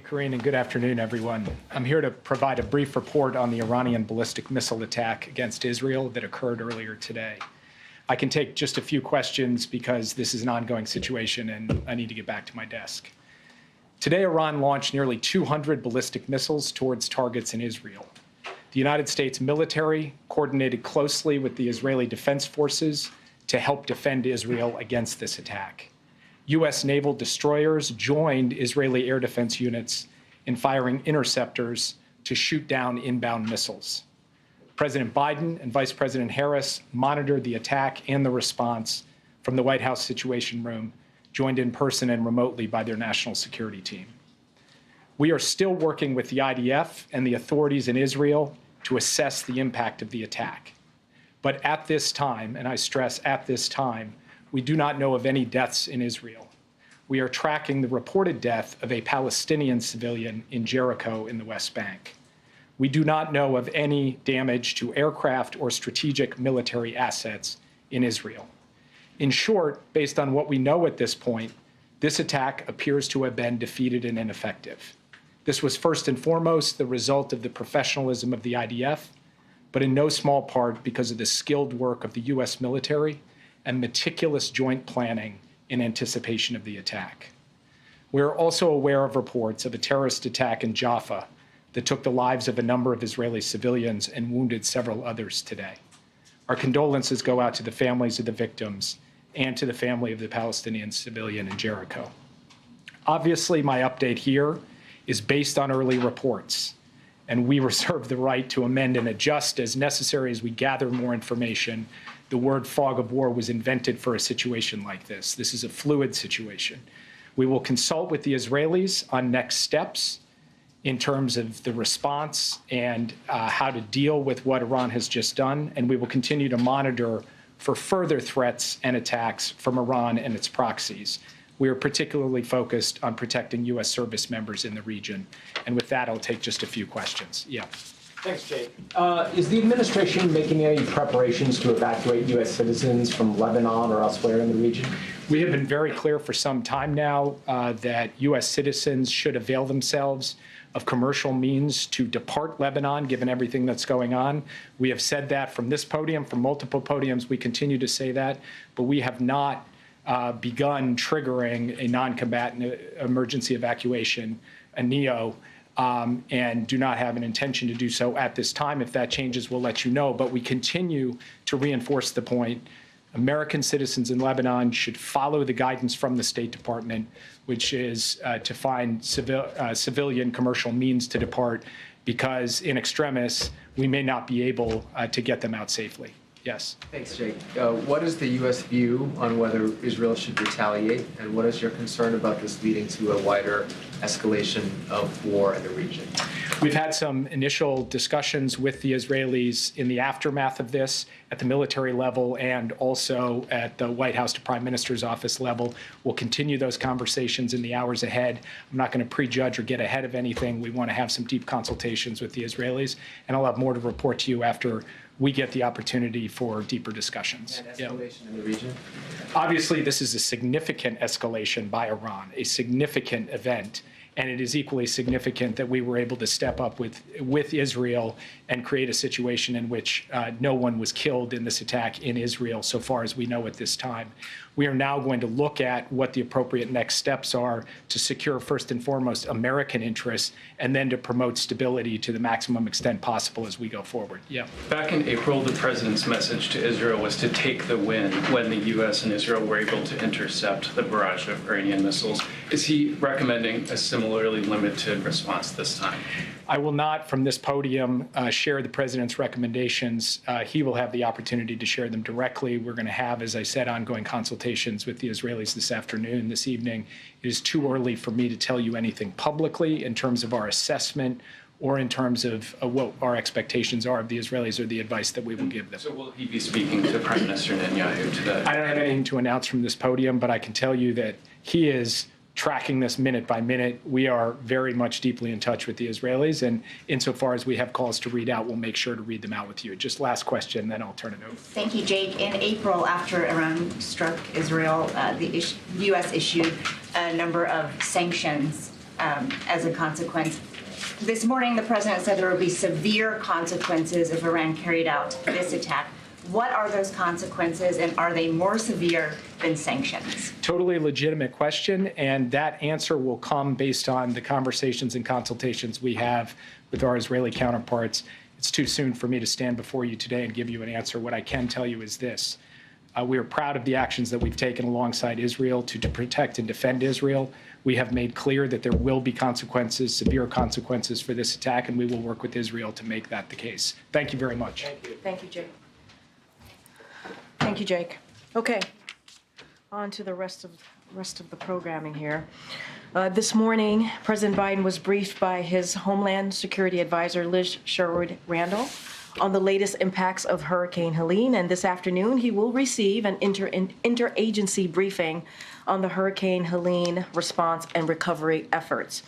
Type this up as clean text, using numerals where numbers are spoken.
Corinne, and good afternoon, everyone. I'm here to provide a brief report on the Iranian ballistic missile attack against Israel that occurred earlier today. I can take just a few questions because this is an ongoing situation and I need to get back to my desk. Today, Iran launched nearly 200 ballistic missiles towards targets in Israel. The United States military coordinated closely with the Israeli Defense Forces to help defend Israel against this attack. U.S. naval destroyers joined Israeli air defense units in firing interceptors to shoot down inbound missiles. President Biden and Vice President Harris monitored the attack and the response from the White House Situation Room, joined in person and remotely by their national security team. We are still working with the IDF and the authorities in Israel to assess the impact of the attack. But at this time, and I stress at this time, we do not know of any deaths in Israel. We are tracking the reported death of a Palestinian civilian in Jericho in the West Bank. We do not know of any damage to aircraft or strategic military assets in Israel. In short, based on what we know at this point, this attack appears to have been defeated and ineffective. This was first and foremost the result of the professionalism of the IDF, but in no small part because of the skilled work of the U.S. military and meticulous joint planning in anticipation of the attack. We are also aware of reports of a terrorist attack in Jaffa that took the lives of a number of Israeli civilians and wounded several others today. Our condolences go out to the families of the victims and to the family of the Palestinian civilian in Jericho. Obviously, my update here is based on early reports, and we reserve the right to amend and adjust as necessary as we gather more information. The word fog of war was invented for a situation like this. This is a fluid situation. We will consult with the Israelis on next steps in terms of the response and how to deal with what Iran has just done, and we will continue to monitor for further threats and attacks from Iran and its proxies. We are particularly focused on protecting U.S. service members in the region. And with that, I'll take just a few questions. Yeah. Thanks, Jake. Is the administration making any preparations to evacuate U.S. citizens from Lebanon or elsewhere in the region? We have been very clear for some time now that U.S. citizens should avail themselves of commercial means to depart Lebanon, given everything that's going on. We have said that from this podium, from multiple podiums. We continue to say that, but we have not begun triggering a non-combatant emergency evacuation, a NEO, and do not have an intention to do so at this time. If that changes, we'll let you know. But we continue to reinforce the point. American citizens in Lebanon should follow the guidance from the State Department, which is to find civilian commercial means to depart, because in extremis, we may not be able to get them out safely. Yes. Thanks, Jake. What is the U.S. view on whether Israel should retaliate, and what is your concern about this leading to a wider escalation of war in the region? We've had some initial discussions with the Israelis in the aftermath of this at the military level and also at the White House to Prime Minister's office level. We'll continue those conversations in the hours ahead. I'm not going to prejudge or get ahead of anything. We want to have some deep consultations with the Israelis, and I'll have more to report to you after we get the opportunity for deeper discussions. And escalation in the region? Obviously, this is a significant escalation by Iran, a significant event. And it is equally significant that we were able to step up with Israel and create a situation in which no one was killed in this attack in Israel, so far as we know at this time. We are now going to look at what the appropriate next steps are to secure, first and foremost, American interests, and then to promote stability to the maximum extent possible as we go forward. Yeah. Back in April, the president's message to Israel was to take the win when the U.S. and Israel were able to intercept the barrage of Iranian missiles. Is he recommending a similarly limited response this time? I will not, from this podium, share the president's recommendations. He will have the opportunity to share them directly. We're going to have, as I said, ongoing consultations with the Israelis this afternoon, this evening. It is too early for me to tell you anything publicly in terms of our assessment or in terms of what our expectations are of the Israelis or the advice that we will give them. So will he be speaking to Prime Minister Netanyahu today? I don't have anything to announce from this podium, but I can tell you that he is tracking this minute by minute. We are very much deeply in touch with the Israelis, and insofar as we have calls to read out, we'll make sure to read them out with you. Just last question, then I'll turn it over. Thank you, Jake. In April, after Iran struck Israel, the U.S. issued a number of sanctions as a consequence. This morning, the president said there would be severe consequences if Iran carried out this attack. What are those consequences, and are they more severe than sanctions? Totally legitimate question, and that answer will come based on the conversations and consultations we have with our Israeli counterparts. It's too soon for me to stand before you today and give you an answer. What I can tell you is this. We are proud of the actions that we've taken alongside Israel to protect and defend Israel. We have made clear that there will be consequences, severe consequences for this attack, and we will work with Israel to make that the case. Thank you very much. Thank you, Jake. Thank you, Jake. Okay, on to the rest of the programming here. This morning, President Biden was briefed by his Homeland Security Advisor, Liz Sherwood-Randall, on the latest impacts of Hurricane Helene, and this afternoon he will receive an interagency briefing on the Hurricane Helene response and recovery efforts.